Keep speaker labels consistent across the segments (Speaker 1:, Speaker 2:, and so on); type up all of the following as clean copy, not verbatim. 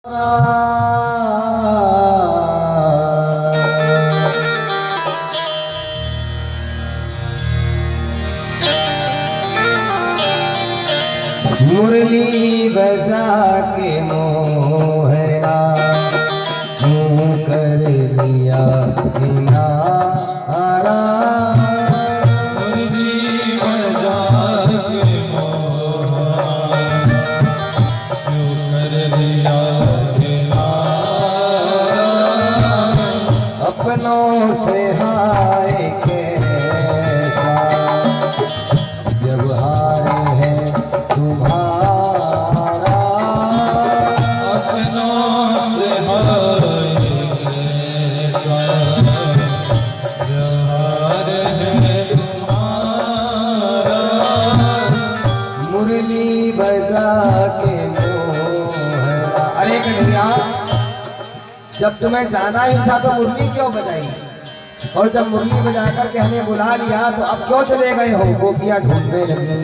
Speaker 1: मुरली बजा के मोहरा मुँह कर लिया किनारा।
Speaker 2: मुरली बजा के मोहरा मुँह कर लिया किनारा।
Speaker 1: अपनों से हाय कैसा व्यवहार है तुम्हारा।
Speaker 2: अपनों से हाय कैसा व्यवहार है तुम्हारा।
Speaker 1: मुरली बजा के मोहरा। अरे कन्हैया, जब तुम्हें जाना ही था तो मुरली क्यों बजाई? और जब मुरली बजा करके हमें बुला लिया तो अब क्यों चले गए हो? गोपियां ढूंढने लगी।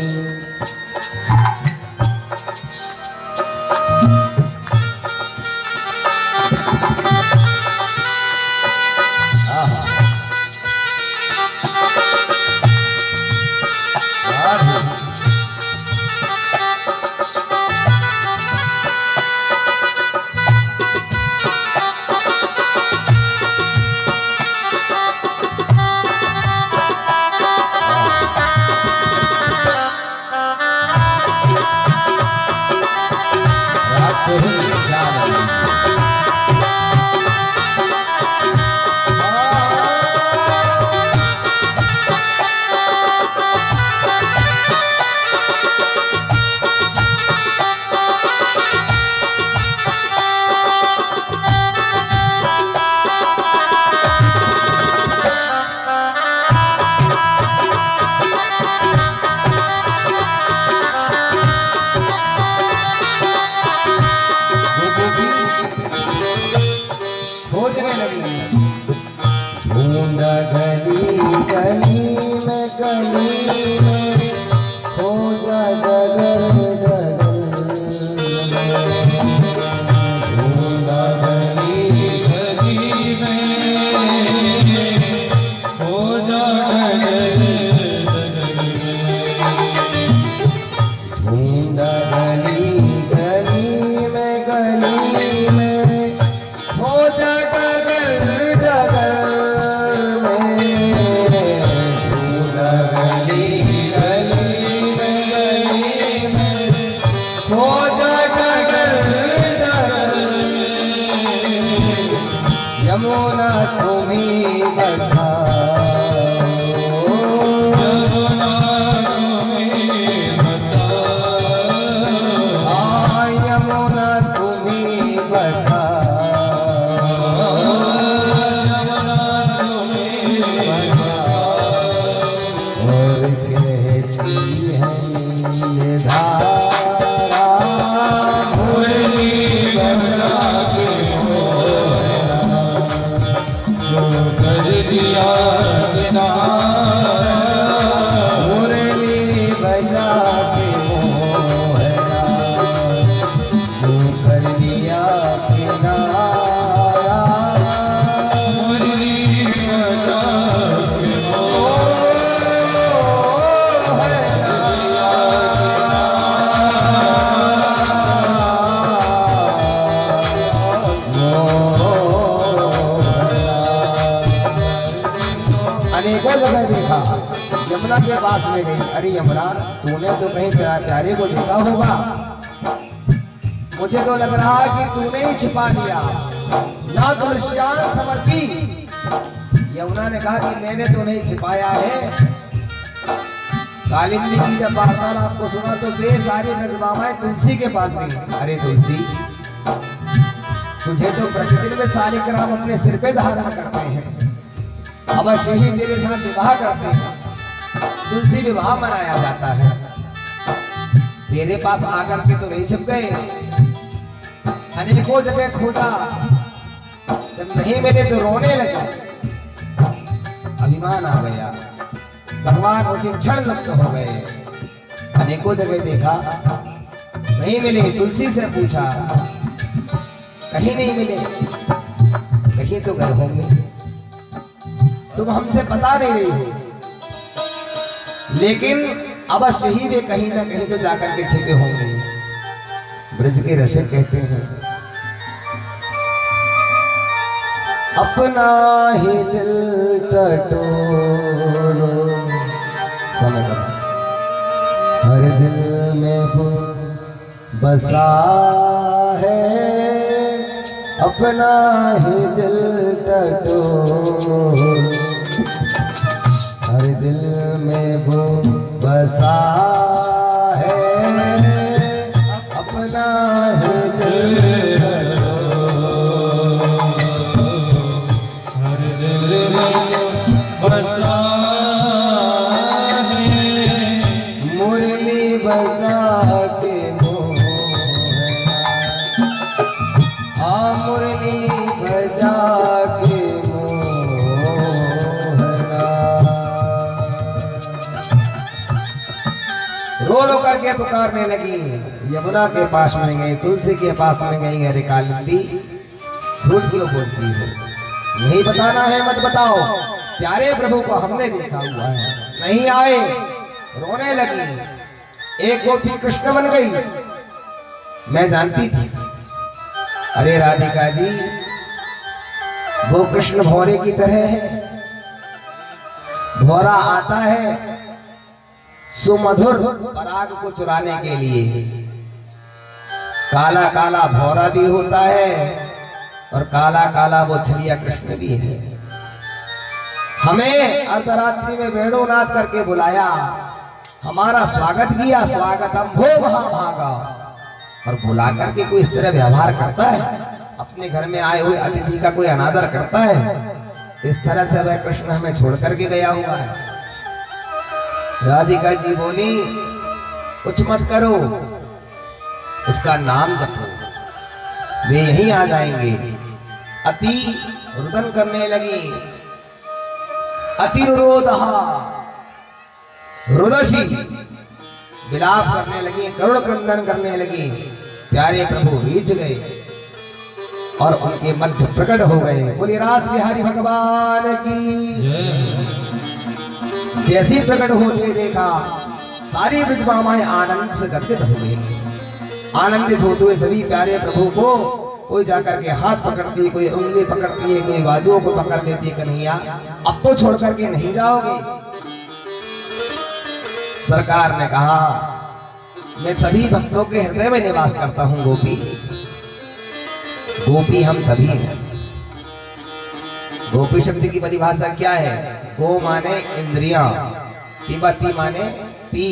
Speaker 1: खोजने लगी। ढूंढा गली गली में खोजा डगर डगर में। ढूंढा
Speaker 2: गली गली में खोजा डगर डगर में।
Speaker 1: ढूंढा गली गली में खोजा डगर डगर में। ढूंढा गली गली में खोजा डगर डगर में। यमुना तुम्हीं बताओ,
Speaker 2: यमुना तुम्हीं बताओ।
Speaker 1: यमुना तुम्हीं बताओ। और कहती है ये धारा मुरली बजा के मोहरा
Speaker 2: जो कर दिया किनारा।
Speaker 1: मुरली बजा के मोहरा जो कर लिया किनारा।
Speaker 2: मुरली बजा के
Speaker 1: अनेकों जगह देखा, यमुना के पास में गई। अरे यमुना, तूने तो कहीं प्यारे को देखा होगा। मुझे तो लग रहा है कि तूने ही छिपा लिया। ना तुलसियान समर्पी। यमुना ने कहा कि मैंने तो नहीं छिपाया है। कालिंदी की जब वार्तालाप को सुना तो वे सारी नजमामाएं तुलसी के पास गई। अरे तुलसी, तुझे तो प्रतिदिन में सालिग्राम अपने सिर पे धारण करते हैं, अवश्य ही तेरे साथ विवाह करते हैं। तुलसी विवाह मनाया जाता है। तेरे पास आकर के तो नहीं छिप गए। अनेकों जगह खोजा, जब नहीं मिले तो रोने लगे। अभिमान आ गया, भगवान उसी क्षण लुप्त हो गए। अनेकों जगह देखा, नहीं मिले। तुलसी से पूछा, कहीं नहीं मिले, कहीं तो गए होंगे, तुम हमसे बता नहीं रही हो, लेकिन अवश्य ही वे कहीं ना कहीं तो जाकर के छिपे होंगे। ब्रज के रसिक कहते हैं, अपना ही दिल टटोलो, समय का हर दिल में वो बसा है, अपना ही दिल टटोलो, हर दिल में वो बसा है, अपना ही दिल
Speaker 2: हर दिल में बसा है,
Speaker 1: मुरली बजा के मोहना, मुरली बजा के मोहना। रो रो करके पुकारने लगी, यमुना के पास में गई, तुलसी के पास में गई, अरे कालिंदी झूठ क्यों बोलती हो, नहीं बताना है मत बताओ, प्यारे प्रभु को हमने देखा हुआ है, नहीं आए। रोने लगी, एक गोपी कृष्ण बन गई, मैं जानती थी। अरे राधिका जी, वो कृष्ण भौरे की तरह है, भौरा आता है सुमधुर पराग को चुराने के लिए, काला काला भौरा भी होता है और काला काला वो छलिया कृष्ण भी है। हमें अर्धरात्रि में वेणुनाद करके बुलाया, हमारा स्वागत किया, स्वागतम भो महाभागा, और बुला करके कोई इस तरह व्यवहार करता है, अपने घर में आए हुए अतिथि का कोई अनादर करता है, इस तरह से वह कृष्ण हमें छोड़ करके गया हुआ है। राधिका जी बोली, कुछ मत करो, उसका नाम जपो, वे यहीं आ जाएंगे। अति रुदन करने लगी, अतिरुरोधहा रुदसी, विलाप करने लगी, करुण क्रंदन करने लगी। प्यारे प्रभु रीझ गए और उनके मध्य प्रकट हो गए। बोली रास बिहारी भगवान की। जैसी प्रकट होते देखा, सारी ब्रजमामाएं आनंद से गदगद हो गई। आनंदित होते हुए सभी प्यारे प्रभु को कोई जाकर के हाथ पकड़ती है, कोई उंगली पकड़ती है, कोई बाजुओं को पकड़ लेती है, कन्हैया अब तो छोड़ करके नहीं जाओगे। सरकार ने कहा, मैं सभी भक्तों के हृदय में निवास करता हूं गोपी, गोपी हम सभी हैं। गोपी शब्द की परिभाषा क्या है? गो माने इंद्रियां, पिबती माने पी,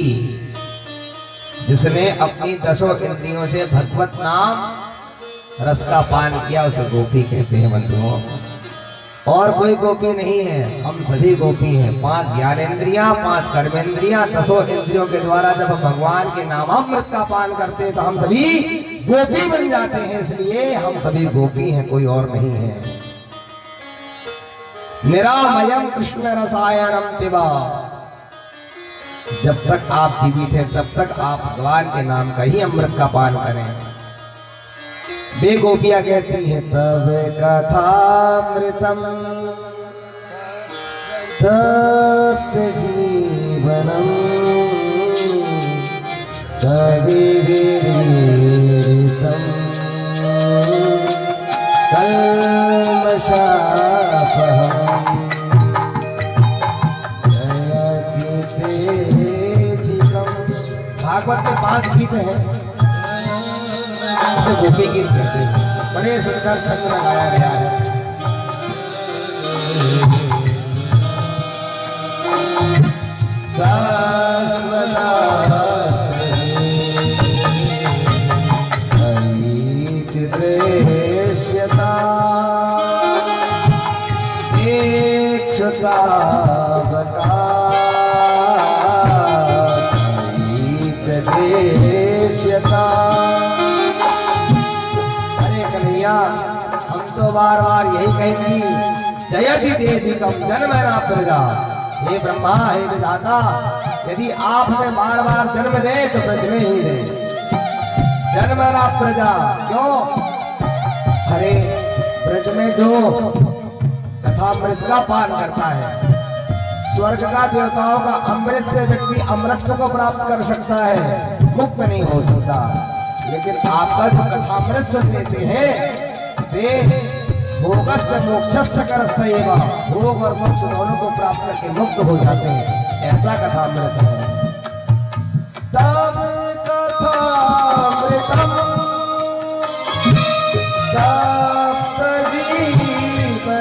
Speaker 1: जिसने अपनी 10 इंद्रियों से भगवत नाम रस का पान किया उसे गोपी कहते हैं बंधुओं। और कोई गोपी नहीं है, हम सभी गोपी हैं। 5 ज्ञानेंद्रियां, 5 कर्मेंद्रियां, 10 इंद्रियों के द्वारा जब हम भगवान के नामामृत का पान करते हैं तो हम सभी गोपी बन जाते हैं। इसलिए हम सभी गोपी हैं, कोई और नहीं है। निरामयम कृष्ण रसायनम पिबा, जब तक आप जीवित हैं तब तक आप भगवान के नाम का ही अमृत का पान करें। वे गोपियां कहती है, तब कथामृतम तप्त जीवनम कविविरीडितम कल्मषापहम जयगीतेधिकम। भागवत में 5 गीत हैं, इसे गोपी गीत कहते हैं। बड़े सुंदर छंद में गाया गया है। शाश्वता द्वेष्यता इक्षुता द्वेष्यता। हम तो बार बार यही कहेंगी, जयति देधिकम जन्मना प्रजा। हे ब्रह्मा, हे विधाता, यदि आप हमें बार बार जन्म दे तो ब्रज में ही दे। जन्मना प्रजा क्यों? हर जो कथामृत का पान करता है, स्वर्ग का देवताओं का अमृत से व्यक्ति अमृत को प्राप्त कर सकता है, मुक्त नहीं हो सकता। लेकिन आपका जो कथामृत सुन लेते हैं वे भोगस्थ मोक्षस्थ करस्यैव, भोग और मोक्ष दोनों को प्राप्त करके मुक्त हो जाते हैं, ऐसा कथामृत है। तब कथामृतम तप्त जीवनम,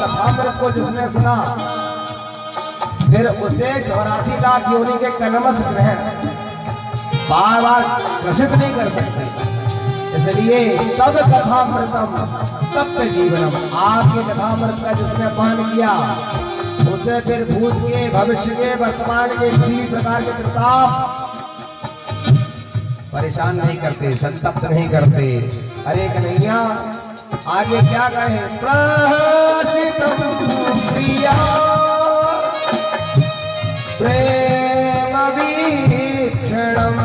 Speaker 1: कथामृत को जिसने सुना फिर उसे 84 लाख योनि के कलमश ग्रहण बार बार ग्रसित नहीं कर सकते। इसलिए तब कथामृतम तप्त जीवनम, आपके कथामृत का जिसने पान किया उसे फिर भूत के, भविष्य के, वर्तमान के किसी भी प्रकार के त्रिताप परेशान नहीं करते, संतप्त नहीं करते। अरे कन्हैया आगे क्या कहे, प्रहसितम प्रिया प्रेम वीक्षणम,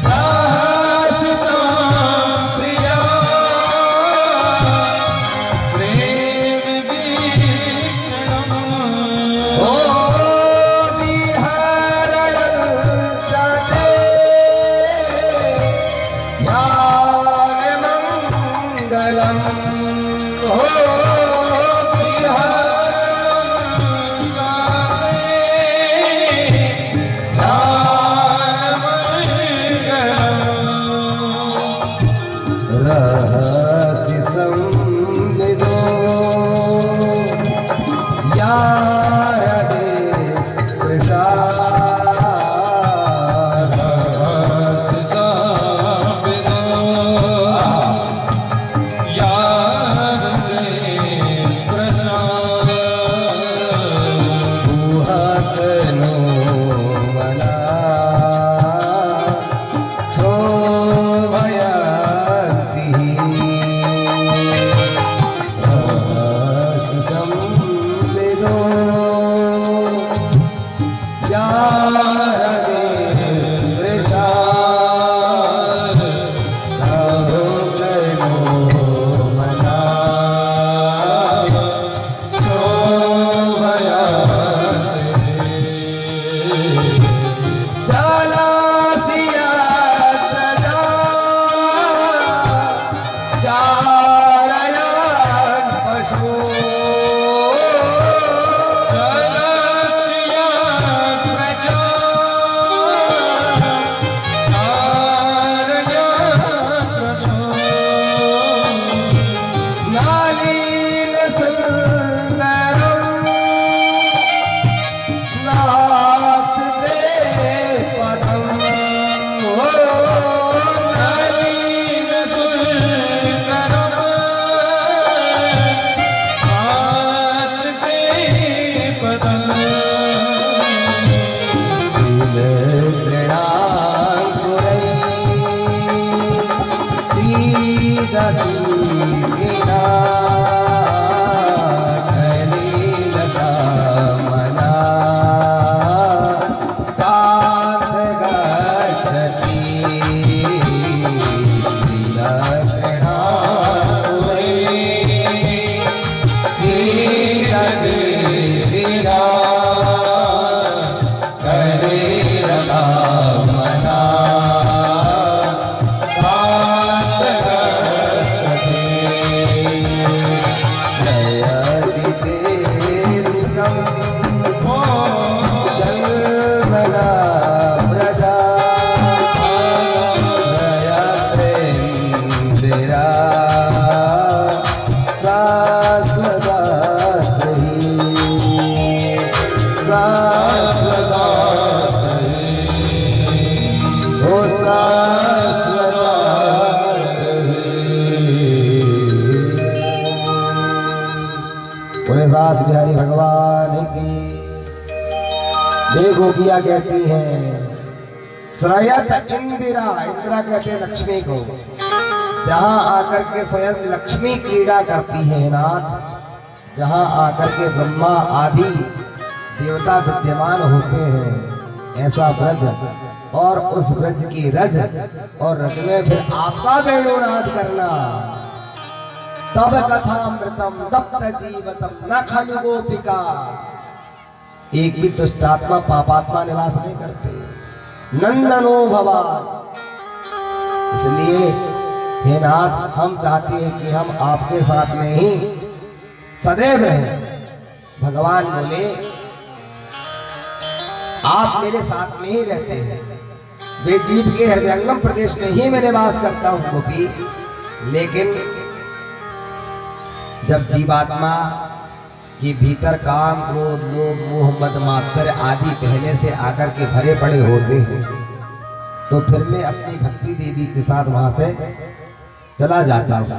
Speaker 1: प्रहसितम प्रिया प्रेम वीक्षणम, ओ विहरण चले
Speaker 3: जयति देव
Speaker 1: तुलसीदास बिहारी भगवान की। वे गोपियाँ कहती हैं श्रयत इंदिरा, इंदिरा कहते हैं लक्ष्मी को, जहां आकर के स्वयं लक्ष्मी क्रीड़ा करती है नाथ, जहां आकर के ब्रह्मा आदि देवता विद्यमान होते हैं, ऐसा ब्रज और उस ब्रज की रज और रज में फिर आपका वेणुनाद करना। तब कथामृतम तप्त जीवतम न खलु गोपिका। एक भी दुष्टात्मा पापात्मा निवास नहीं करते। नंदनो भवान। इसलिए हे नाथ, हम चाहते हैं कि हम आपके साथ में ही सदैव रहें। भगवान बोले आप मेरे साथ में ही रहते हैं, वे जीव के हृदयंगम प्रदेश में ही मैं निवास करता हूं गोपी। लेकिन जब जीवात्मा के भीतर काम क्रोध लोभ मोह मद मात्सर्य आदि पहले से आकर के भरे पड़े होते हैं, तो फिर मैं अपनी भक्ति देवी के साथ वहां से चला जाता हूं।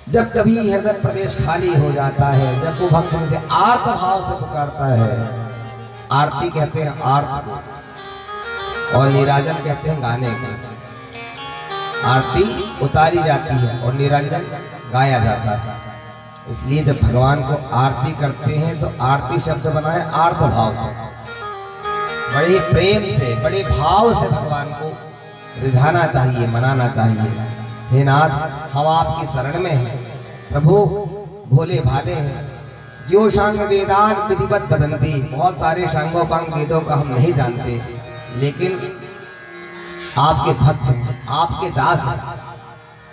Speaker 1: जब कभी हृदय प्रदेश खाली हो जाता है, जब वो भक्त मुझे आर्त भाव से पुकारता है, आरती कहते हैं आर्त को, और निराजन कहते हैं गाने को। आरती उतारी जाती है और निरंजन गाया जाता है। इसलिए जब भगवान को आरती करते हैं तो आरती शब्द बनाए आर्त भाव से, बड़े प्रेम से बड़े भाव से भगवान को रिझाना चाहिए, मनाना चाहिए। हे नाथ, हम आपकी शरण में हैं प्रभु, भोले भाले हैं। जो शांग वेदान विधिवत बदंती, बहुत सारे शांगोपांग वेदों का हम नहीं जानते, लेकिन आपके भक्त हैं, आपके दास हैं।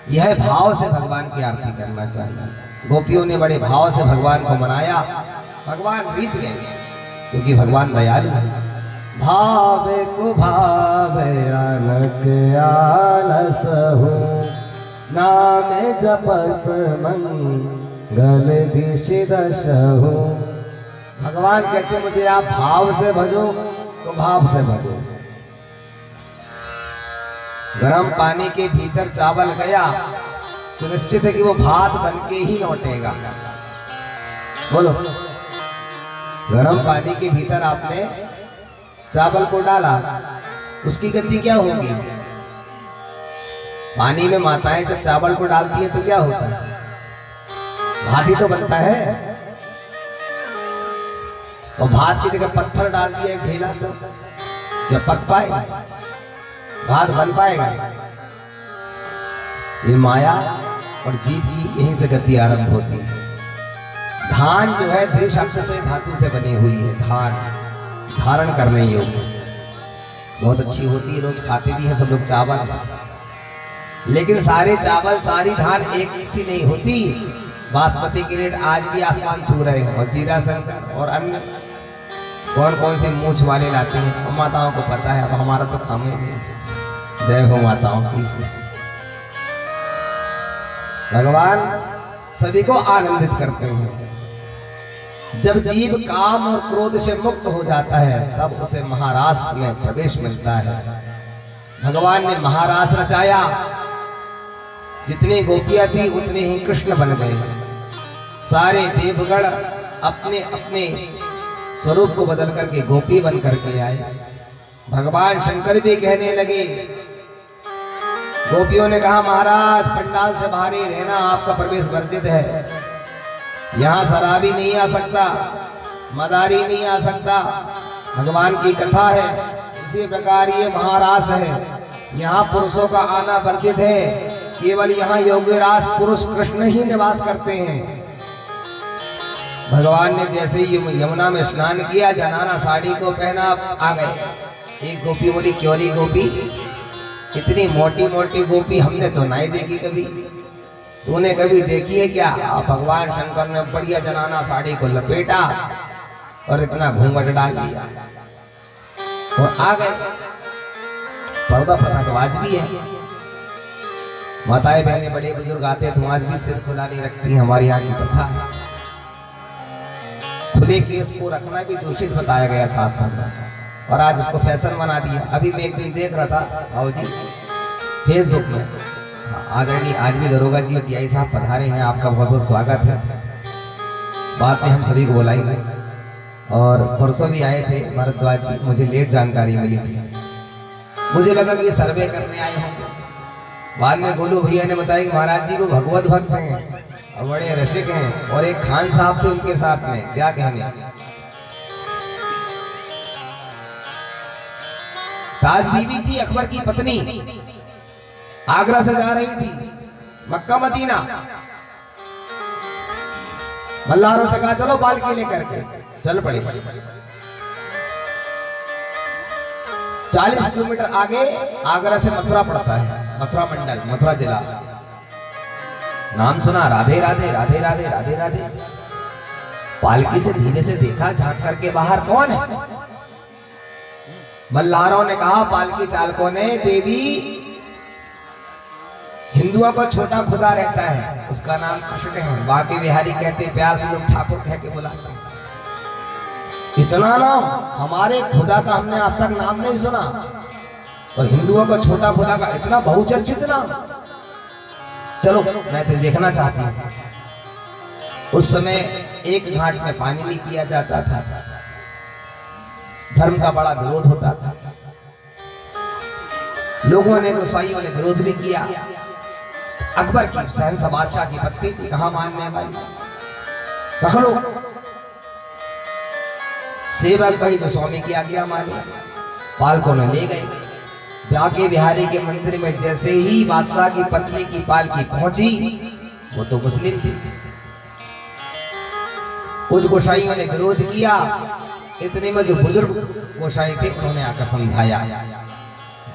Speaker 1: यह भाव से भगवान की आरती करना चाहिए। गोपियों ने बड़े भाव से भगवान को मनाया, भगवान रीझ गए, क्योंकि भगवान दयालु है। भाव को भाव अनक आलस हो, नाम जपत मंगल दिश दश हो। भगवान कहते मुझे आप भाव से भजो, तो भाव से भजो। गरम पानी के भीतर चावल गया, सुनिश्चित है कि वो भात बन के ही लौटेगा। बोलो, गरम पानी के भीतर आपने चावल को डाला, उसकी गति क्या होगी? पानी में माताएं जब चावल को डालती है तो क्या होता है? भात ही तो बनता है। और भात की जगह पत्थर डाल दिया एक ढेला, तो क्या पक पाएगा? भात बन पाएगा? ये माया और जीव की यहीं से गति आरंभ होती है। धान जो है द्रि शब्द से धातु से बनी हुई है। धान धारण करने योग्य, बहुत अच्छी होती है, रोज खाते भी है सब लोग चावल। लेकिन सारे चावल सारी धान एक सी नहीं होती। बासमती के रेट आज भी आसमान छू रहे हैं, और जीरा शंकर और अन्य कौन कौन से मूछ वाले लाते हैं, और माताओं को पता है। अब हमारा तो काम ही नहीं है। जय हो माताओं की। भगवान सभी को आनंदित करते हैं। जब जीव काम और क्रोध से मुक्त हो जाता है, तब उसे महारास में प्रवेश मिलता है। भगवान ने महारास रचाया, जितनी गोपियां थी उतने ही कृष्ण बन गए। सारे देवगण अपने अपने स्वरूप को बदल करके गोपी बन करके आए। भगवान शंकर भी कहने लगे, गोपियों ने कहा महाराज पंडाल से बाहर ही रहना, आपका प्रवेश वर्जित है। यहाँ शराबी नहीं आ सकता, मदारी नहीं आ सकता। भगवान की कथा है। इसी प्रकार ये महारास है, यहाँ पुरुषों का आना वर्जित है। केवल यहाँ योगीराज पुरुष कृष्ण ही निवास करते हैं। भगवान ने जैसे ही यमुना में स्नान किया, जनाना साड़ी को पहना, आ गए। एक गोपी बोली, क्यों नहीं गोपी, इतनी मोटी मोटी गोपी हमने तो नहीं देखी कभी। तूने कभी देखी है क्या? भगवान शंकर ने बढ़िया जनाना साड़ी को लपेटा और इतना घूंघट डाल दिया और आ गए। पर्दा प्रथा तो आज भी है। माताएं बहनें बड़े बुजुर्ग आते तो आज भी सिर खुला नहीं रखती, हमारी यहाँ की प्रथा है। खुले केस को रखना भी दूषित बताया गया शास्त्र में, और आज उसको फैशन बना दिया। अभी मैं एक दिन देख रहा था भाऊजी फेसबुक में, आदरणीय आज भी दरोगा जी और टीआई साहब पधारे हैं, आपका बहुत बहुत स्वागत है। बाद में हम सभी को बुलाएंगे। और परसों भी आए थे भारद्वाज जी, मुझे लेट जानकारी मिली थी, मुझे लगा कि ये सर्वे करने आए होंगे। बाद में गोलू भैया ने बताया कि महाराज जी को भगवत भक्त हैं और बड़े रसिक हैं, और एक खान साहब थे उनके साथ में, क्या कहने। ताज बीबी थी अकबर की पत्नी, आगरा से जा रही थी मक्का मदीना। मल्लारों से कहा चलो पालकी लेकर के, चल पड़ी। 40 किलोमीटर आगे आगरा से मथुरा पड़ता है, मथुरा मंडल, मथुरा जिला। नाम सुना, राधे राधे राधे राधे राधे राधे। पालकी से धीरे से देखा, झांक करके बाहर कौन है। मल्लारों ने कहा पालकी चालकों ने, देवी हिंदुओं को छोटा खुदा रहता है, उसका नाम कृष्ण है। बाकी बिहारी कहते हैं, प्यार से लोग ठाकुर कह के बुलाते हैं। इतना नाम, हमारे खुदा का हमने आज तक नाम नहीं सुना, और हिंदुओं को छोटा खुदा का इतना बहुचर्चित नाम। चलो मैं तो देखना चाहती हूँ। उस समय एक घाट में पानी नहीं पिया जाता था, धर्म का बड़ा विरोध होता था। लोगों ने, गोसाइयों ने विरोध भी किया। अकबर की शहंशाह बादशाह की पत्नी थी, कहाँ मानने वाली, रख लो। सेवक भाई जो स्वामी की आज्ञा माने, पालकों ने ले गए। बांके बिहारी के मंदिर में जैसे ही बादशाह की पत्नी की पालकी पहुंची, वो तो मुस्लिम थी। कुछ गोसाइयों ने विरोध किया। इतने में जो बुजुर्ग गोसाई थे उन्होंने आकर समझाया,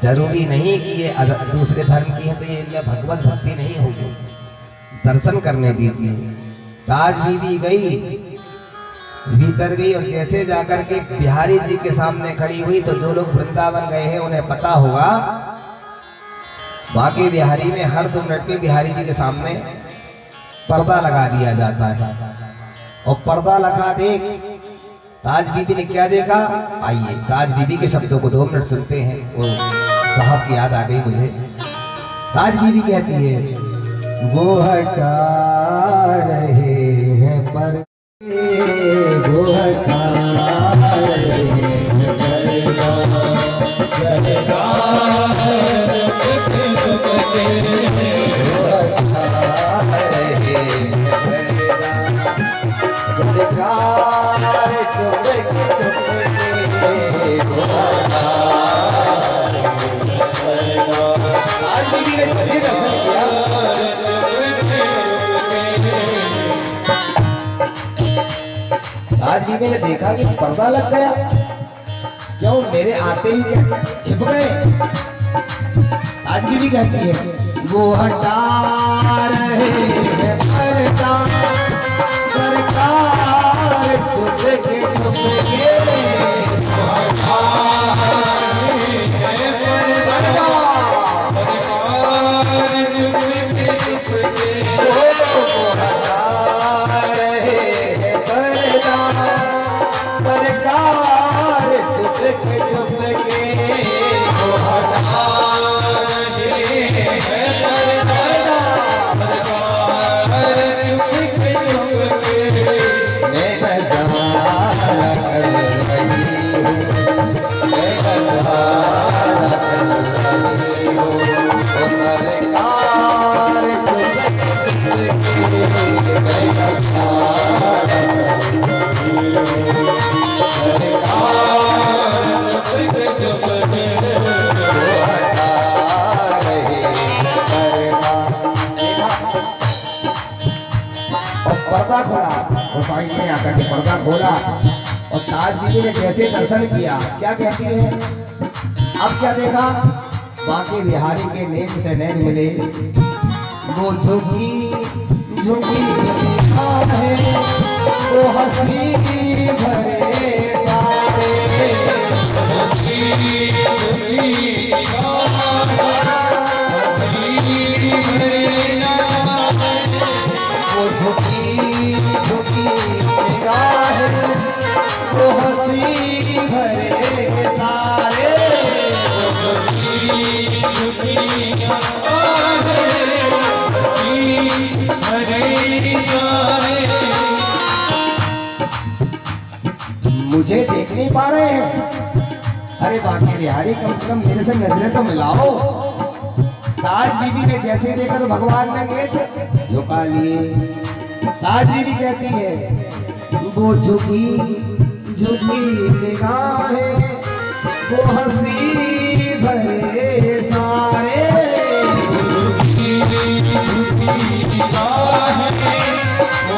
Speaker 1: जरूरी नहीं कि ये दूसरे धर्म की है तो ये इनमें भगवत भक्ति नहीं होगी, दर्शन करने दीजिए। ताज बीबी गई, भीतर गई, और जैसे जाकर के बिहारी जी के सामने खड़ी हुई, तो जो लोग वृंदावन गए हैं उन्हें पता होगा, बाकी बिहारी में हर 2 मिनट में बिहारी जी के सामने पर्दा लगा दिया जाता है। और पर्दा लगा देख ताज बीबी ने क्या देखा, आइए ताज बीबी के शब्दों को 2 मिनट सुनते हैं। वो साहब की याद आ गई मुझे। ताज बीबी कहती है, वो हटा रहे हैं पर वो हटा रहे हैं पर्दा, सरकार आज बीबी ने कैसे दर्शन किया। आज बीबी ने देखा कि पर्दा लग गया, क्यों मेरे आते ही छिप गए। आज बीबी कहती है, वो हटा रहे हैं पर्दा, सरकार छुप के पर्दा खोला, गोसाई ने आकर के पर्दा खोला, और ताज बीबी ने जैसे दर्शन किया, क्या कहती है, अब क्या देखा, बांके बिहारी के नैन से नैन मिले। वो झुकी झुकी है, वो हंसी भरे सारे, वो झुकी झुकी निगाह, वो हंसी भरे सारे, मुझे देख नहीं पा रहे हैं? अरे बाकी बिहारी, कम से कम मेरे से नजरें तो मिलाओ। ताज बीबी ने जैसे ही देखा तो भगवान ने नेत्र झुका लिए। ताज बीबी कहती है, वो झुकी झुकी निगाहें, वो हंसी भरे सारे,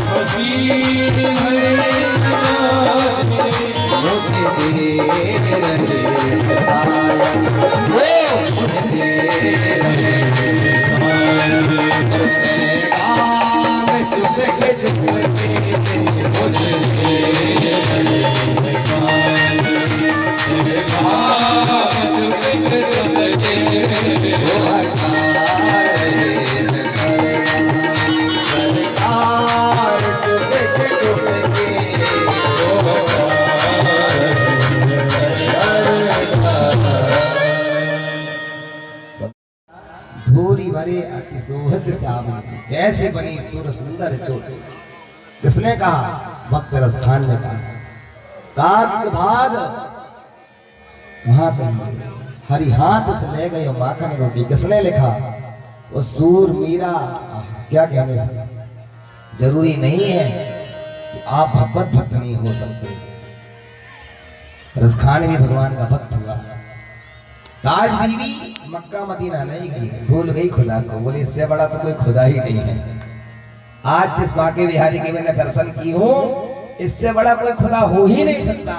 Speaker 1: मुझे दे रहे साया, वो मुझे दे रहे साया, चुप के चुप के मुझे दे रहे धूरी भरे अति सोहत श्याम, कैसे बनी सुर सुंदर चोट। किसने कहा? भक्त रस खान ने कहा। काग भाग कहाँ कहीं हरि हाथ से ले गए माखन रोटी। किसने लिखा? वो सूर मीरा। क्या कहने से? जरूरी नहीं है कि आप भगवत भक्त नहीं हो सकते। रस खान भी भगवान का भक्त हुआ। ताज बीवी मक्का मदीना नहीं गई, भूल गई खुदा को। बोले इससे बड़ा तो कोई खुदा ही नहीं है। आज जिस बाके बिहारी के मैंने दर्शन की हो, इससे बड़ा कोई खुदा हो ही नहीं सकता।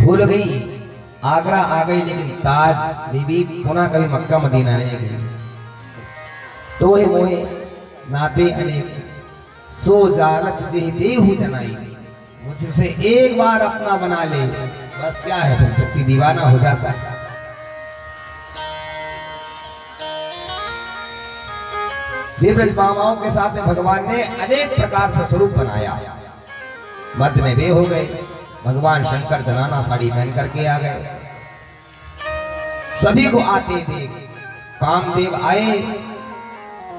Speaker 1: भूल गई, आगरा आ गई, लेकिन ताज बीबी पुनः कभी मक्का मदीना नहीं गई। तो वही मोहे नाते अनेक, सो जानत जे देहु जनाई। मुझसे एक बार अपना बना ले, बस क्या है, फिर व्यक्ति दीवाना हो जाता है। देवव्रज मामाओं के साथ में भगवान ने अनेक प्रकार से स्वरूप बनाया। मध्य में वे हो गए, भगवान शंकर जनाना साड़ी पहन करके आ गए। सभी को आते देख कामदेव आए,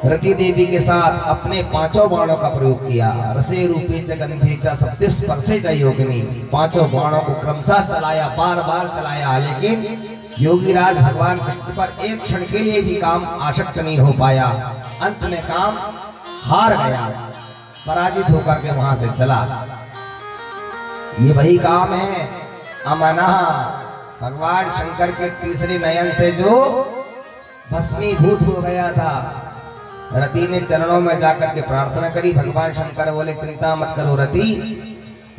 Speaker 1: रति देवी के साथ अपने पांचों बाणों का प्रयोग किया। रसे रूपे च गंधे च सप्त स्पर्शे च योगिनी। पांचों बाणों को क्रमशः चलाया, बार बार चलाया, लेकिन योगीराज भगवान कृष्ण पर एक क्षण के लिए भी काम आसक्त नहीं हो पाया। अंत में काम हार गया, पराजित होकर के वहां से चला। ये वही काम है अमनः, भगवान शंकर के तीसरे नयन से जो भस्मीभूत हो गया था। रति ने चरणों में जाकर के प्रार्थना करी। भगवान शंकर बोले चिंता मत करो रति,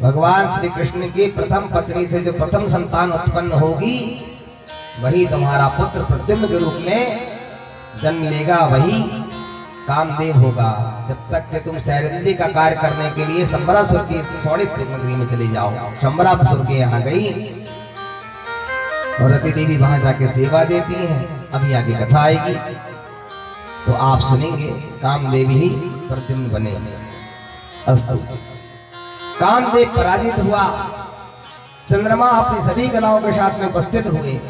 Speaker 1: भगवान श्री कृष्ण की प्रथम पत्नी से जो प्रथम संतान उत्पन्न होगी, वही तुम्हारा पुत्र प्रद्युम्न के रूप में जन्म लेगा, वही कामदेव होगा। जब तक कि तुम सैरंद्री का कार्य करने के लिए संबरासुर की शोणित नगरी में चले जाओ। संबरासुर के यहाँ गई और रति देवी वहां जाके सेवा देती है। अभी आगे कथा आएगी तो आप सुनेंगे। कामदेव ही प्रद्युम्न बने। अस्तु। कामदेव पराजित हुआ। चंद्रमा अपनी सभी कलाओं के साथ में उपस्थित हुए।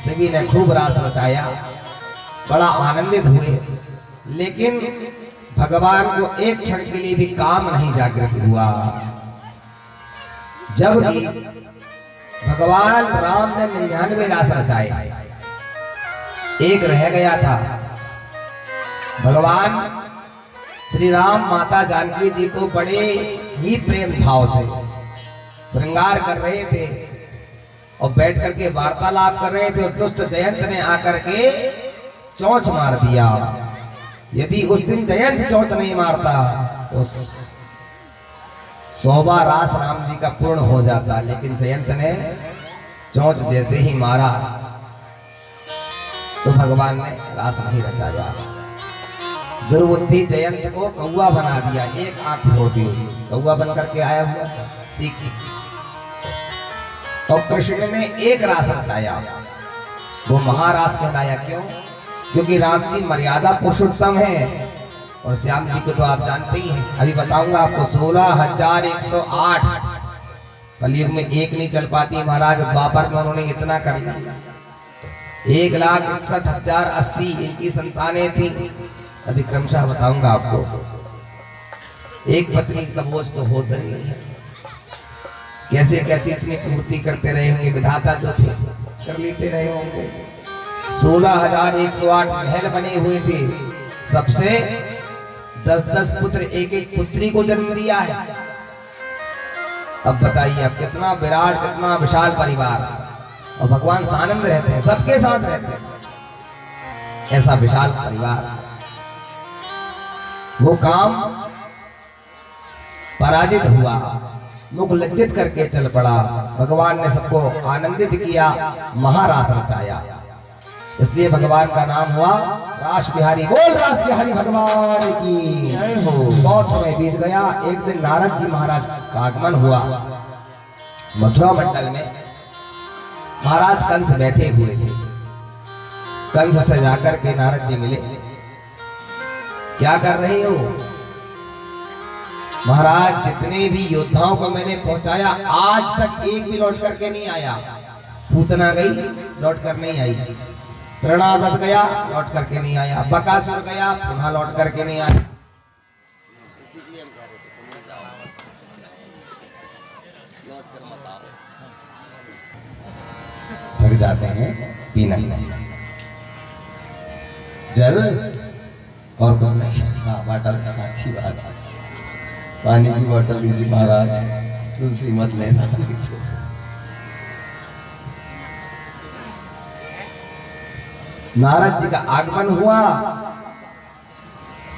Speaker 1: सभी ने खूब रास रचाया, बड़ा आनंदित हुए, लेकिन भगवान को एक क्षण के लिए भी काम नहीं जागृत हुआ। जबकि भगवान राम ने 99 रास रचाए, एक रह गया था। भगवान श्री राम माता जानकी जी को बड़े ही प्रेम भाव से श्रृंगार कर रहे थे और बैठ करके वार्तालाप कर रहे थे, और दुष्ट जयंत ने आकर के चोंच मार दिया। यदि उस दिन जयंत चोंच नहीं मारता तो 100 रास राम जी का पूर्ण हो जाता, लेकिन जयंत ने चोंच जैसे ही मारा तो भगवान ने रास नहीं रचाया। दुर्बुद्धि जयंत को कौआ बना दिया, एक आंख फोड़ दी उसकी, कौआ बन करके आया हुआ सीख सीख। और कृष्ण ने एक रास रचाया, वो महारास कहलाया। क्यों? क्योंकि राम जी मर्यादा पुरुषोत्तम है और श्याम जी को तो आप जानते ही हैं। अभी बताऊंगा आपको। 16,108 कलयुग में एक नहीं चल पाती महाराज, द्वापर में उन्होंने इतना कर लिया। 1,61,080 इनकी संतानें थी। अभी क्रमशः बताऊंगा आपको। एक पत्नी का बोझ तो होता ही है। कैसे कैसे इतनी पूर्ति करते रहे होंगे, विधाता जो थे कर लेते रहे होंगे। 16,108 महल बने हुए थे, सबसे 10-10 पुत्र, एक एक पुत्री को जन्म दिया है। अब बताइए, अब कितना विराट, कितना विशाल परिवार, और भगवान सानंद रहते हैं, सबके साथ रहते हैं, ऐसा विशाल परिवार। वो काम पराजित हुआ, मुख लज्जित करके चल पड़ा। भगवान ने सबको आनंदित किया, महारास रचाया, इसलिए भगवान का नाम हुआ रास बिहारी। बोल रास बिहारी भगवान की। बहुत समय बीत गया, एक दिन नारद जी महाराज का आगमन हुआ। मथुरा मंडल में महाराज कंस बैठे हुए थे। कंस से जाकर के नारद जी मिले। क्या कर रहे हो? महाराज, जितने भी योद्धाओं को मैंने पहुंचाया, आज तक एक भी लौट करके नहीं आया। पूतना गई, लौट कर नहीं आई। तृणावत गया, लौट करके नहीं आया। बकासुर गया, पुनः लौट करके नहीं आया। इसीलिए हम कह रहे थे तुम जाओ, लौट कर मत आओ। थक जाते हैं, पीना ही नहीं, जल और कुछ नहीं। हाँ, वाटर का अच्छी बात है, पानी की बोतल लीजिए महाराज, तुलसी मत लेना। नारद जी का आगमन हुआ।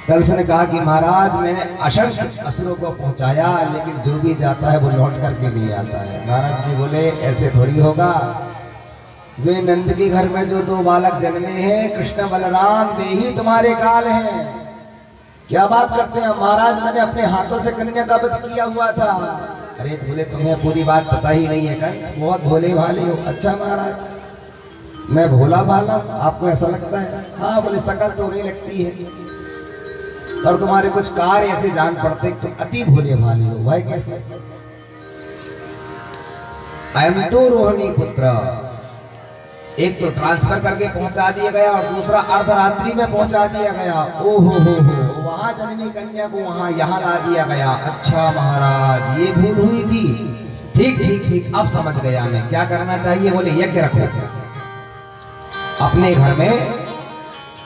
Speaker 1: कंस ने कहा कि महाराज, मैंने असंख्य असुरों को पहुंचाया, लेकिन जो भी जाता है वो लौट करके नहीं आता है। नारद जी बोले, ऐसे थोड़ी होगा। वे नंद के घर में जो 2 बालक जन्मे हैं, कृष्ण बलराम, वे ही तुम्हारे काल हैं। क्या बात करते हैं महाराज, मैंने अपने हाथों से कन्या का वध किया हुआ था। अरे बोले, तुम्हें पूरी बात पता ही नहीं है कंस, बहुत भोले भाले हो। अच्छा महाराज, मैं भोला भाला, आपको ऐसा लगता है? हाँ बोले, शकल तो नहीं लगती है, और तुम्हारे कुछ कार्य ऐसे जान पड़ते, तुम अति भोले भाले हो। भाई कैसे? अयम तो रोहिणी पुत्र, एक तो ट्रांसफर करके पहुंचा दिया गया, और दूसरा अर्धरात्रि में पहुंचा दिया गया। ओ हो, वहां जन्मी कन्या को वहां यहाँ ला दिया गया। अच्छा महाराज, ये भूल हुई थी। ठीक ठीक ठीक, अब समझ गया मैं। क्या करना चाहिए? बोले, यज्ञ रखो, अपने घर में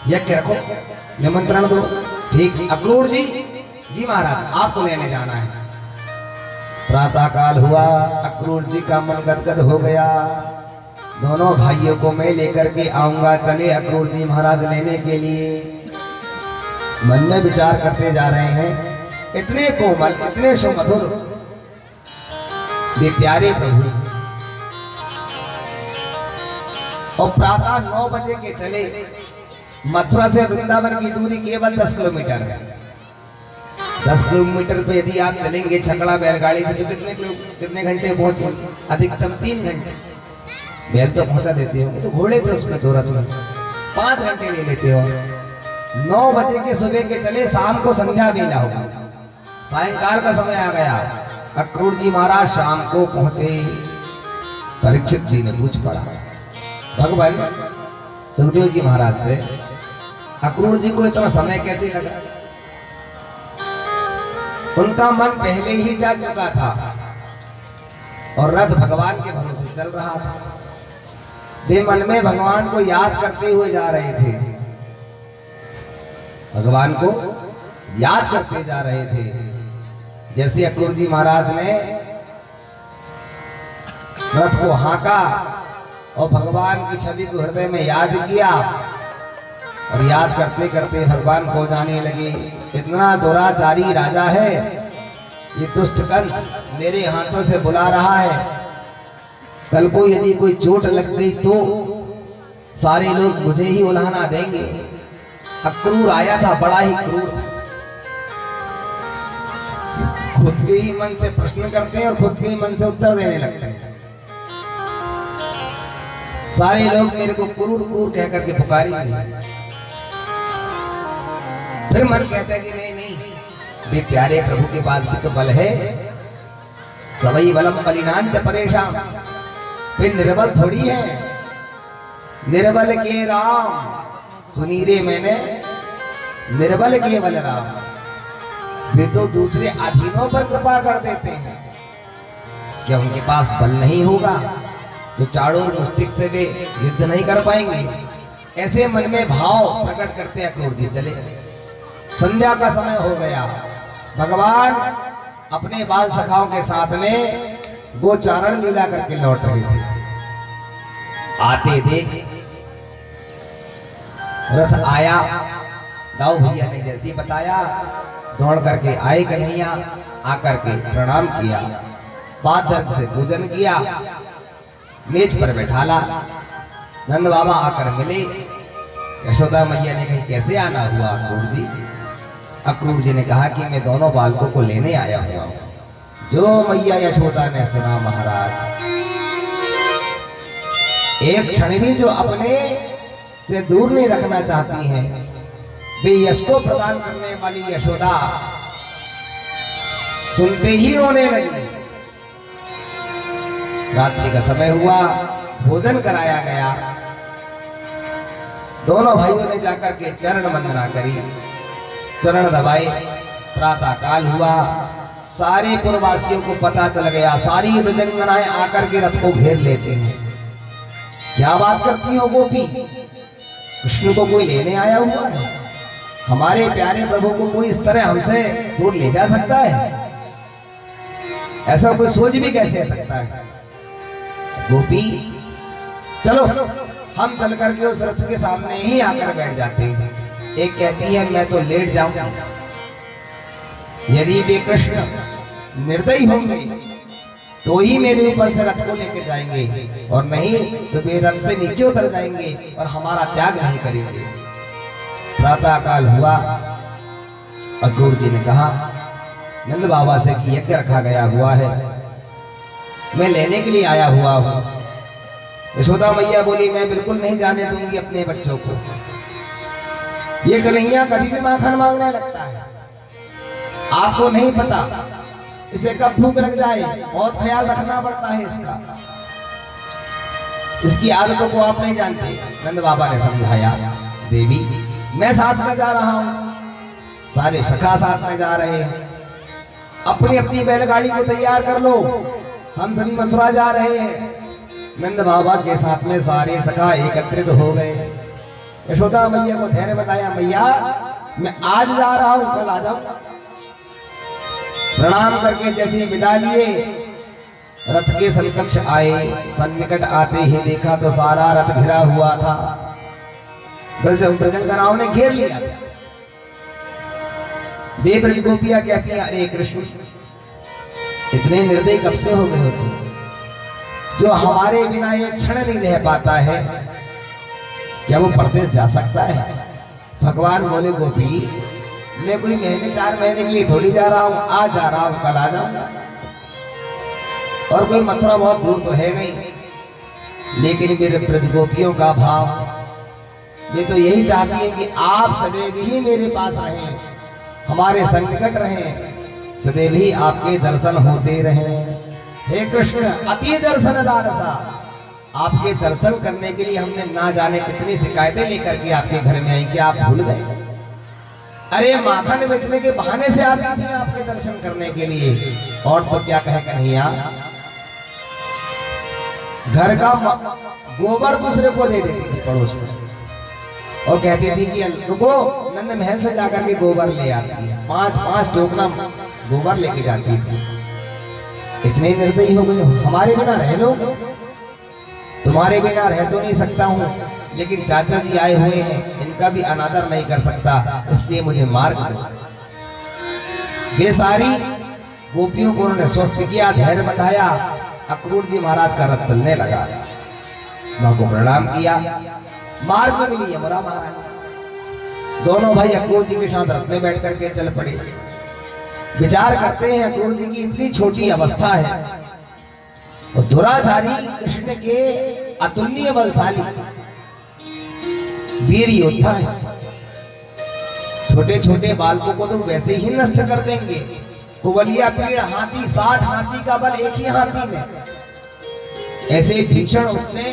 Speaker 1: यज्ञ रखो, निमंत्रण दो। ठीक, अक्रूर जी महाराज, आपको लेने जाना है। प्रातः काल हुआ, अक्रूर जी का मन गदगद हो गया। दोनों भाइयों को मैं लेकर के आऊंगा, चले अक्रूर जी महाराज लेने के लिए। मन में विचार करते जा रहे हैं, इतने कोमल, इतने सुमधुर, वे प्यारे प्रभु। और प्रातः 9 बजे के चले। मथुरा से वृंदावन की दूरी केवल 10 किलोमीटर है। 10 किलोमीटर पे यदि आप चलेंगे छकड़ा बैलगाड़ी से, तो कितने घंटे पहुंचे? अधिकतम 3 घंटे। बैल तो पहुंचा देते हो, तो घोड़े थे उसमें 2 रथ में 5 घंटे ले लेते हो। 9 बजे के सुबह के चले, शाम को संध्या बेला होगा, सायंकाल का समय आ गया। अक्रूर जी महाराज शाम को पहुंचे। परीक्षित जी ने पूछ पड़ा भगवान सुखदेव जी महाराज से, अक्रूर जी को इतना समय कैसे लगा? उनका मन पहले ही जा चुका था, और रथ भगवान के भरोसे चल रहा था। वे मन में भगवान को याद करते हुए जा रहे थे, भगवान को याद करते जा रहे थे। जैसे अक्रूर जी महाराज ने रथ को हाँका और भगवान की छवि को हृदय में याद किया, और याद करते करते भगवान को जाने लगे। इतना दुराचारी राजा है ये दुष्ट कंस, मेरे हाथों से बुला रहा है। कल को यदि कोई चोट लग गई तो सारे लोग मुझे ही उलाहना देंगे। अक्रूर आया था, बड़ा ही क्रूर था। खुद के ही मन से प्रश्न करते हैं और खुद के ही मन से उत्तर देने लगते हैं। सारे लोग मेरे को क्रूर क्रूर कह करके पुकारेंगे। फिर मन कहता है कि नहीं नहीं, वे प्यारे प्रभु के पास भी तो बल है। सवई बलम बलिनांच परेशान, वे निर्बल थोड़ी है। निर्बल के राम सुनी रे मैंने, निर्बल के बलराम। वे तो दूसरे अधीनों पर कृपा कर देते हैं। क्या उनके पास बल नहीं होगा? जो चाड़ूर मुस्तिक से वे युद्ध नहीं कर पाएंगे? ऐसे मन में भाव प्रकट करते अक्रूर जी चले। संध्या का समय हो गया। भगवान अपने बाल सखाओं के साथ में गोचारण लीला करके लौट रहे थे। आते देख रथ आया। दाऊ भैया ने जैसे बताया दौड़ करके आए कन्हैया, आकर के प्रणाम किया, बात दर्द से पूजन किया, मेज पर बैठाला। नंद बाबा आकर मिले। यशोदा मैया ने कही कैसे आना हुआ अक्रूर जी? अक्रूर जी ने कहा कि मैं दोनों बालकों को लेने आया हुआ हूं। जो मैया यशोदा ने सुना महाराज, एक क्षण भी जो अपने से दूर नहीं रखना चाहती हैं, वे यश को प्रदान करने वाली यशोदा सुनते ही रोने लगी। रात्रि का समय हुआ, भोजन कराया गया। दोनों भाइयों ने जाकर के चरण वंदना करी, चरण दबाए। प्रातः काल हुआ, सारे पुरवासियों को पता चल गया। सारी ब्रजंगनाएं आकर के रथ को घेर लेते हैं। क्या बात करती हो गोपी? कृष्ण को कोई लेने आया हुआ है? हमारे प्यारे प्रभु को कोई इस तरह हमसे दूर ले जा सकता है? ऐसा कोई सोच भी कैसे सकता है? गोपी चलो हम चल करके उस रथ के सामने ही आकर बैठ जाते हैं। एक कहती है मैं तो लेट जाऊंगा। यदि वे कृष्ण निर्दयी होंगे तो ही मेरे ऊपर से रथ को लेकर जाएंगे, और नहीं तो वे रथ से नीचे उतर जाएंगे और हमारा त्याग नहीं करेंगे। प्रातः काल हुआ। अक्रूर जी ने कहा नंद बाबा से कि यज्ञ रखा गया हुआ है, मैं लेने के लिए आया हुआ हूं। यशोदा मैया बोली मैं बिल्कुल नहीं जाने दूंगी अपने बच्चों को। ये कन्हैया कभी भी माखन मांगने लगता है, आपको नहीं पता इसे कब भूख लग जाए, बहुत ख्याल रखना पड़ता है इसका। इसकी आदतों को आप नहीं जानते। नंद बाबा ने समझाया देवी मैं साथ में जा रहा हूं, सारे सखा साथ में जा रहे हैं, अपनी अपनी बैलगाड़ी को तैयार कर लो, हम सभी मथुरा जा रहे हैं। नंद बाबा के साथ में सारे सखा एकत्रित हो गए। यशोदा मैया को धैर्य बताया मैया मैं आज जा रहा हूं, कल आ जाऊंगा। प्रणाम करके जैसे विदा लिए रथ के समकक्ष आए। सन्निकट आते ही देखा तो सारा रथ घिरा हुआ था। ब्रजंगनाओं ने घेर लिया। वे ब्रज गोपियां कहती हैं अरे कृष्ण इतने निर्दयी कब से हो गए हो तुम, जो हमारे बिना एक क्षण नहीं रह पाता है, क्या वो परदेश जा सकता है? भगवान बोले गोपी मैं कोई महीने 4 महीने के लिए थोड़ी जा रहा हूं, आज जा रहा हूं कल आ जाऊंगा, और कोई मथुरा बहुत दूर तो है नहीं। लेकिन मेरे ब्रज गोपियों का भाव, वे तो यही चाहती है कि आप सदैव ही मेरे पास रहें, हमारे सन्निकट रहें, सदैव ही आपके दर्शन होते रहें। हे कृष्ण अति दर्शन लालसा, आपके दर्शन करने के लिए हमने ना जाने कितनी शिकायतें लेकर के आपके घर में आई, कि आप भूल गए? अरे माखन बेचने के बहाने से आती थी आपके दर्शन करने के लिए, और तो क्या कहे कन्हैया, घर का गोबर दूसरे को दे देती थी पड़ोस में, और कहती थी कि रुको नंद महल से जाकर के गोबर ले आती है। 5-5 टोकना गोबर लेके जाती थी। इतने निर्दयी हो गए हो, हमारे बिना रह लो? तुम्हारे बिना रह तो नहीं सकता हूँ, लेकिन चाचा जी आए हुए हैं, इनका भी अनादर नहीं कर सकता, इसलिए मुझे मार दो। वे सारी गोपियों को उन्होंने स्वस्थ किया, धैर्य बढ़ाया। अक्रूर जी महाराज का रथ चलने लगा। मां को प्रणाम किया। मार्ग में मिली यमुना महाराज। दोनों भाई अक्रूर जी के साथ रथ में बैठ करके चल पड़े। विचार करते हैं अक्रूर जी की इतनी छोटी अवस्था है, और दुराचारी कृष्ण के अतुल्य बलशाली वीर योद्धा है। छोटे छोटे बालकों को तो वैसे ही नष्ट कर देंगे। कुवलिया पीड़ हाथी, 60 हाथी का बल एक ही हाथी में। ऐसे भीषण उसने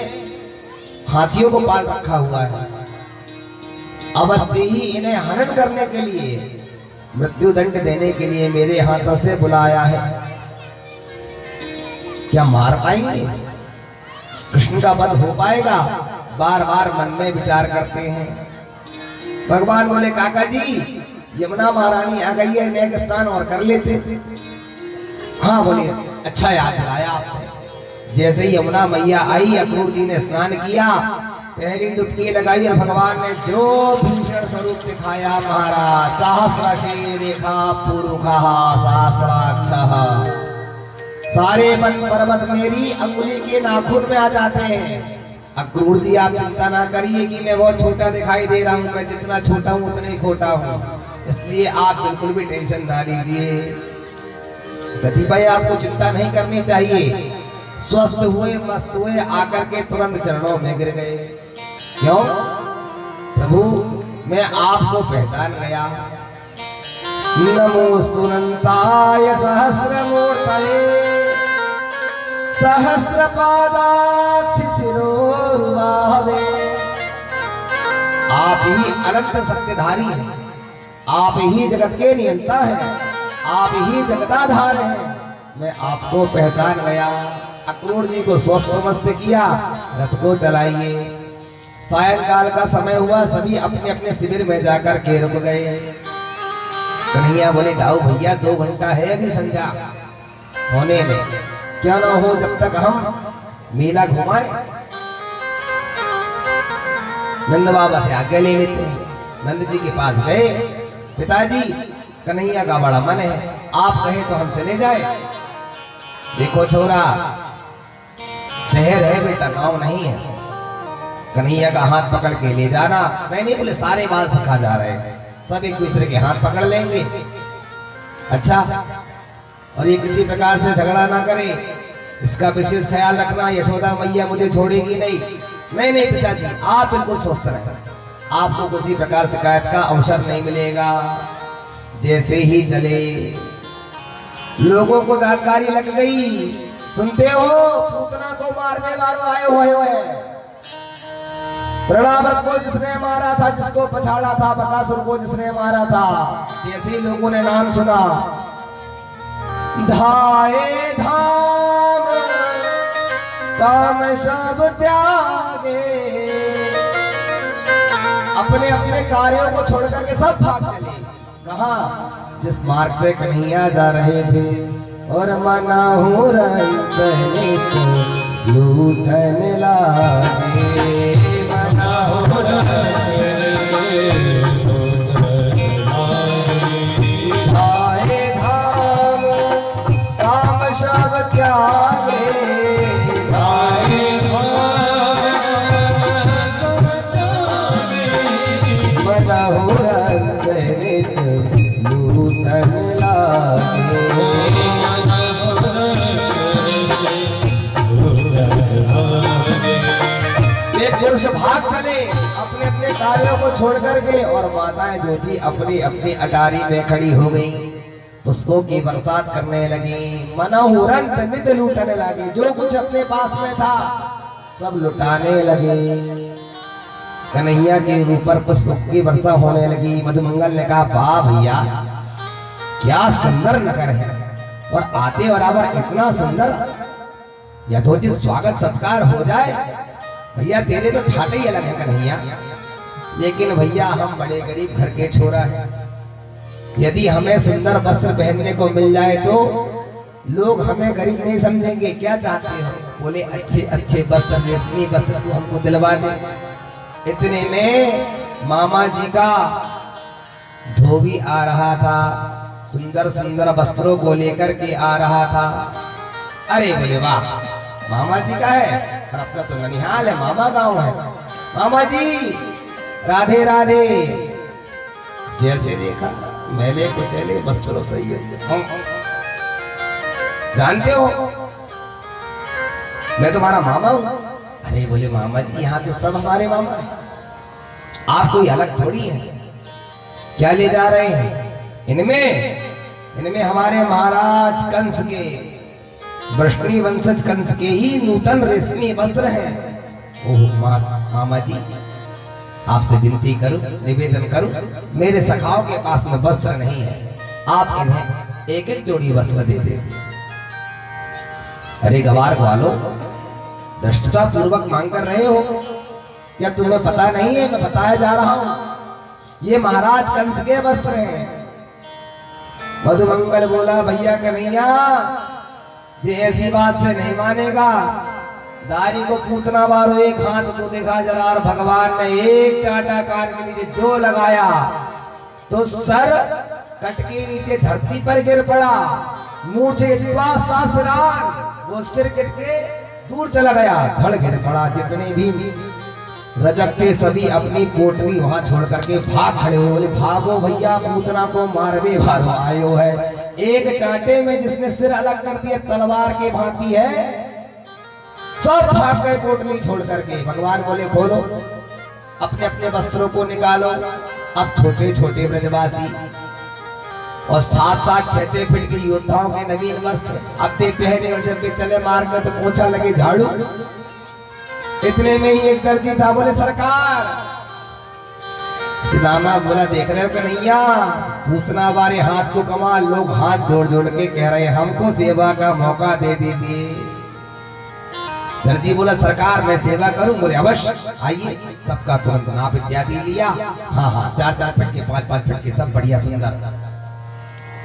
Speaker 1: हाथियों को पाल रखा हुआ है। अवश्य ही इन्हें हनन करने के लिए, मृत्यु दंड देने के लिए मेरे हाथों से बुलाया है। क्या मार पाएंगे? कृष्ण का वध हो पाएगा? बार बार मन में विचार करते हैं। भगवान बोले काका जी यमुना महारानी आ गई है, नेक स्नान और कर लेते। हाँ बोले अच्छा याद दिलाया आपने। जैसे ही यमुना मैया आई अक्रूर जी ने स्नान किया, पहली डुबकी लगाई और भगवान ने जो भीषण स्वरूप दिखाया महाराज, सहस्र रेखा पुरुखा सहस्राक्ष, सारे वन पर्वत मेरी अंगुली के नाखून में आ जाते हैं। अक्रूर जी आप चिंता ना करिए कि मैं बहुत छोटा दिखाई दे रहा हूँ, मैं जितना छोटा हूँ उतना ही खोटा हूँ, इसलिए आप बिल्कुल भी टेंशन ना लीजिए। गति भाई आपको चिंता नहीं करनी चाहिए। स्वस्थ हुए मस्त हुए आकर के तुरंत चरणों में गिर गए। क्यों? प्रभु मैं आपको पहचान गया। नमोस्तुनंताय सहस्रमूर्तये सहस्रपादाक्ष शिरोरुबाहवे। आप ही अनंत सत्यधारी हैं, आप ही जगत के नियंता हैं, आप ही जगताधार हैं। मैं आपको पहचान गया। अक्रूर जी को स्वस्थ मस्त किया, रथ को चलाइए। सायंकाल का समय हुआ, सभी अपने अपने शिविर में जाकर के रुक गए। कन्हैया बोले दाऊ भैया 2 घंटा है अभी संध्या होने में, क्या ना हो जब तक हम मेला घुमाए। नंद बाबा से आज्ञा ले लेते हैं। नंद जी के पास गए। पिताजी कन्हैया का बड़ा मन है, आप कहें तो हम चले जाए। देखो छोरा शहर है बेटा, गांव नहीं है। कन्हैया का हाथ पकड़ के ले जाना। नहीं बोले सारे बाल सिखा जा रहे हैं, सब एक दूसरे के हाथ पकड़ लेंगे। अच्छा, और ये किसी प्रकार से झगड़ा ना करे, इसका विशेष ख्याल रखना। यशोदा मैया मुझे छोड़ेगी नहीं। नहीं पिताजी आप बिल्कुल स्वस्थ रहें, आपको किसी प्रकार शिकायत का अवसर नहीं मिलेगा। जैसे ही चले लोगों को जानकारी लग गई। सुनते हो पूतना को मारने वालों आए हुए हैं। तृणाव्रत को जिसने मारा था, जिसको पछाड़ा था, बकासुर को जिसने मारा था, जैसे ही लोगों ने नाम सुना, धाये धाम काम सब त्यागे, अपने अपने कार्यों को छोड़ करके सब भाग चले। कहा? जिस मार्ग से कन्हैया जा रहे थे। और मना हो रंतने को लूटने लागे, मना हो धाये धाम काम सब त्यागे, मना हो रंतने को लूटने लागे। पुरुष भाग चले अपने अपने कार्यों को छोड़ करके, और माताएं जो थी अपनी अपनी अटारी में खड़ी हो गई, पुष्पों की बरसात करने लगी। मनोहरंत निध लूटने लगे, जो कुछ अपने पास में था सब लुटाने लगे। कन्हैया के ऊपर पुष्पों की वर्षा होने लगी। मधुमंगल ने कहा वाह भैया क्या सुंदर नगर है, और आते बराबर इतना सुंदर यथोचित स्वागत सत्कार हो जाए। भैया तेरे तो ठाटे ही अलग है कन्हैया, लेकिन भैया हम बड़े गरीब घर के छोरा हैं। यदि हमें सुंदर वस्त्र पहनने को मिल जाए तो लोग हमें गरीब नहीं समझेंगे। क्या चाहते हो? बोले अच्छे अच्छे वस्त्र, रेशमी वस्त्र तू हमको दिलवा दे। इतने में मामा जी का धोबी आ रहा था, सुंदर सुंदर वस्त्रों को लेकर के आ रहा था। अरे बोले वाह मामा जी का है, और अपना तो ननिहाल है, मामा गांव है। मामा जी राधे राधे। जैसे देखा मैले कुचले वस्त्रों से ही जानते हो मैं तुम्हारा मामा हूं। अरे बोले मामा जी यहाँ तो सब हमारे मामा है, आप कोई अलग थोड़ी है। क्या ले जा रहे हैं? इनमें हमारे महाराज कंस के, वृष्णि वंशज कंस के ही नूतन रेशमी वस्त्र हैं। ओह मामा जी आपसे विनती करूं, निवेदन करूं, मेरे सखाओं के पास में वस्त्र नहीं है, आप इन्हें एक एक जोड़ी वस्त्र दे दे। अरे गवार ग्वालो, दृष्टता पूर्वक मांग कर रहे हो क्या? तुम्हें पता नहीं है? मैं बताया जा रहा हूं, ये महाराज कंस के वस्त्र हैं। मधुमंगल बोला भैया कन्हैया जे ऐसी बात से नहीं मानेगा। दारी को पूतना मारो, एक हाथ तो देखा जरा, और भगवान ने एक चांटा कान के नीचे जो लगाया तो सर कट के नीचे धरती पर गिर पड़ा। मूर्छे इतना सासरान, वो सिर कट के दूर चला गया, धड़ गिर पड़ा। जितने भी रजक थे सभी अपनी पोटली वहां छोड़ करके भाग खड़े हुए, बोले भागो भैया, पूतना को मारवे भारो आयो है। एक चांटे में जिसने सिर अलग कर दिया तलवार के भांति है, सब भाग गए पोटली छोड़ करके। भगवान बोले बोलो अपने अपने वस्त्रों को निकालो। अब छोटे छोटे ब्रजवासी और 7-7 6-6 फीट के योद्धाओं के नवीन वस्त्र अब भी पहने, और जब भी चले मार्ग में तो पोछा लगे झाड़ू। इतने में ही एक दर्जी था, बोले सरकार। सीतामा बोला देख रहे हो कन्हैया, पूतना वाले हाथ को कमाल, लोग हाथ जोड़ जोड़ के कह रहे हैं हमको सेवा का मौका दे दीजिए। दर्जी बोला सरकार मैं सेवा करूं। बोले अवश्य आइए। सबका तुरंत नाप इत्यादि लिया। हाँ हाँ 4-4 फीट के 5-5 फीट के सब बढ़िया सुंदर।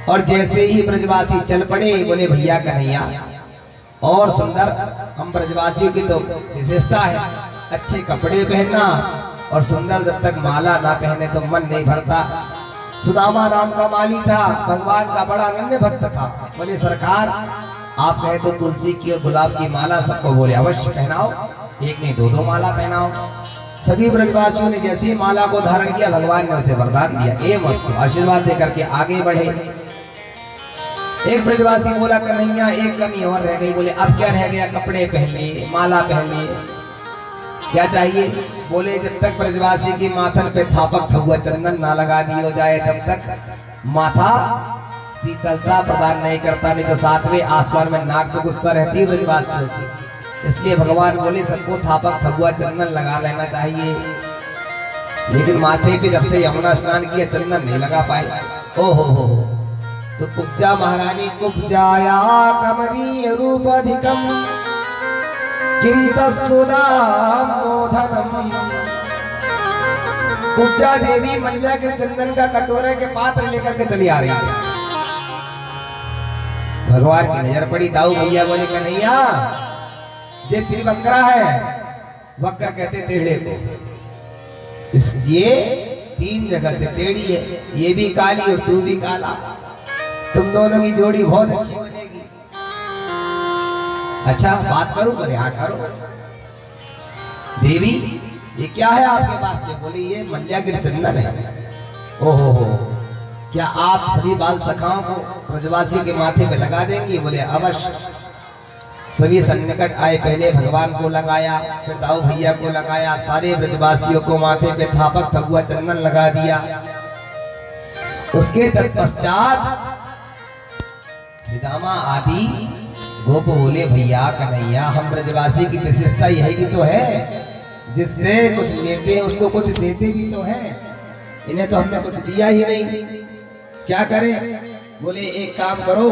Speaker 1: और जैसे ही ब्रजवासी चल पड़े, बोले भैया कन्हैया और सुंदर, हम ब्रजवासियों की तो विशेषता है अच्छे कपड़े पहनना, और सुंदर जब तक माला ना पहने तो मन नहीं भरता। सुदामा नाम का माली था, भगवान का बड़ा अनन्य भक्त था। बोले सरकार आप कहे तो तुलसी की और गुलाब की माला सबको बोले अवश्य पहनाओ, एक नहीं 2-2 माला पहनाओ। सभी ब्रजवासियों ने जैसे ही माला को धारण किया, भगवान ने उसे वरदान दिया, ए मस्त आशीर्वाद देकर के आगे बढ़े। एक ब्रजवासी बोला कन्हैया एक कमी और रह गई। बोले अब क्या रह गया? कपड़े पहन लिए, माला पहन लिए, क्या चाहिए? बोले जब तक ब्रजवासी की माथन पे थापक थगुआ चंदन ना लगा दिया जाए तब तक माथा शीतलता प्रदान नहीं करता, नहीं तो 7वें आसमान में नाक पे गुस्सा रहती है ब्रजवासियों की। इसलिए भगवान बोले सबको थापक थगुआ चंदन लगा लेना चाहिए। लेकिन माथे पे जब से यमुना स्नान किया चंदन नहीं लगा पाए। ओ हो तो कुब्जा महारानी कुब्जाया कमनीय रूप अधिकम किम तत्सुदाम मोधनम। कुब्जा देवी मल्ला के चंदन का कटोरे के पात्र लेकर के चली आ रही है। भगवान की नजर पड़ी। दाऊ भैया बोले कन्हैया जे त्रिवक्रा है, वक्र कहते टेढ़े को, इस ये 3 जगह से टेढ़ी है, ये भी काली और तू भी काला, तुम दोनों की जोड़ी बहुत अच्छी बनेगी। अच्छा बात करूं? बोले हाँ करो। देवी ये क्या है आपके पास में? बोले ये मल्यागिर चंदन है। ओहो क्या आप सभी बाल सखाओं को ब्रजवासियों के माथे पे लगा देंगी? बोले अवश्य। सभी सन्निकट आए, पहले भगवान को लगाया, फिर दाऊ भैया को लगाया, सारे ब्रजवासियों को माथे पे थापक थगुआ चंदन लगा दिया। उसके तत्पश्चात श्रीदामा आदि गोप बोले भैया कन्हैया हम ब्रजवासी की विशेषता यही भी तो है, जिससे कुछ लेते हैं उसको कुछ देते भी तो है। इन्हें तो हमने कुछ दिया ही नहीं, क्या करें? बोले एक काम करो,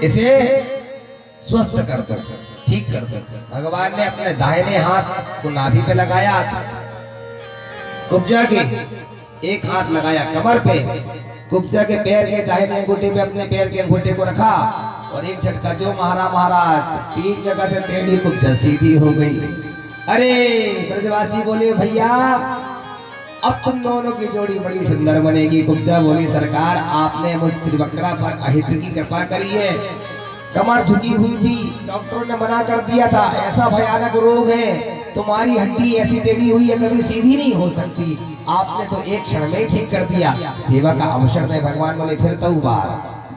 Speaker 1: इसे स्वस्थ कर दो, ठीक कर दो। भगवान ने अपने दाहिने हाथ को नाभि पे लगाया, कुब्जा के एक हाथ लगाया कमर पे, कुब्जा के पैर के दाहिने अंगूठे पे अपने पैर के अंगूठे को रखा, और एक झटका जो महाराज 3 जगह से टेढ़ी कुब्जा सीधी हो गई। अरे ब्रजवासी बोले भैया अब तुम दोनों की जोड़ी बड़ी सुंदर बनेगी। कुब्जा बोली सरकार आपने मुझ त्रिवक्रा पर अहित की कृपा करी है, कमर झुकी हुई थी, डॉक्टरों ने मना कर दिया था ऐसा भयानक रोग है, तुम्हारी हड्डी ऐसी टेढ़ी हुई है कभी सीधी नहीं हो सकती, आपने तो एक क्षण में ठीक कर दिया, सेवा का अवसर है। भगवान बोले फिर तो बार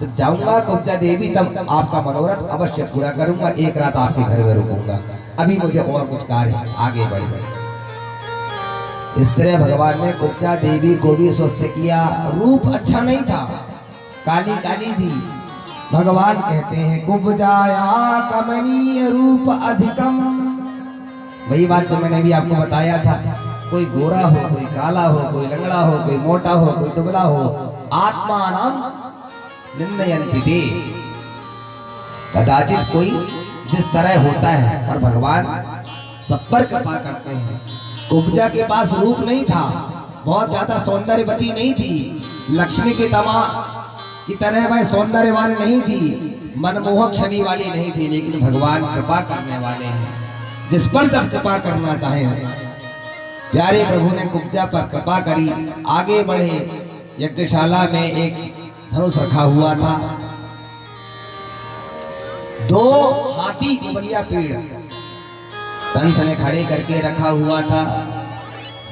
Speaker 1: जब जाऊंगा कुब्जा देवी तब आपका मनोरथ अवश्य पूरा करूंगा, एक रात आपके घर में रुकूंगा, अभी मुझे और कुछ कार्य आगे बढ़े। इस तरह भगवान ने कुब्जा देवी को भी स्वस्थ किया। रूप अच्छा नहीं था, काली काली थी। भगवान कहते हैं कुब्जाया कमनीय रूप अधिकम। वही बात जो मैंने भी आपको बताया था, कोई गोरा हो, कोई काला हो, कोई लंगड़ा हो, कोई मोटा हो, कोई दुबला हो, आत्मा नाम निंदयन्ति ते। कदाचित कोई जिस तरह होता है, और भगवान सब पर कृपा करते हैं। कुब्जा के पास रूप नहीं था, बहुत ज्यादा सौंदर्यवती नहीं थी, लक्ष्मी की तमा की तरह वह सौंदर्यवान नहीं थी, मनमोहक छवि वाली नहीं थी, लेकिन भगवान कृपा करने वाले हैं, जिस पर जब कृपा करना चाहे। प्यारे प्रभु ने कुब्जा पर कृपा करी, आगे बढ़े। यज्ञशाला में एक धनुष रखा हुआ था, 2 हाथी कुबलिया पेड़ कंस ने खड़े करके रखा हुआ था।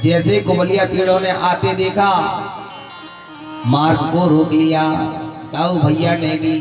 Speaker 1: जैसे कुबलिया पेड़ों ने आते देखा, मार्ग को रोक लिया। ताऊ भैया ने भी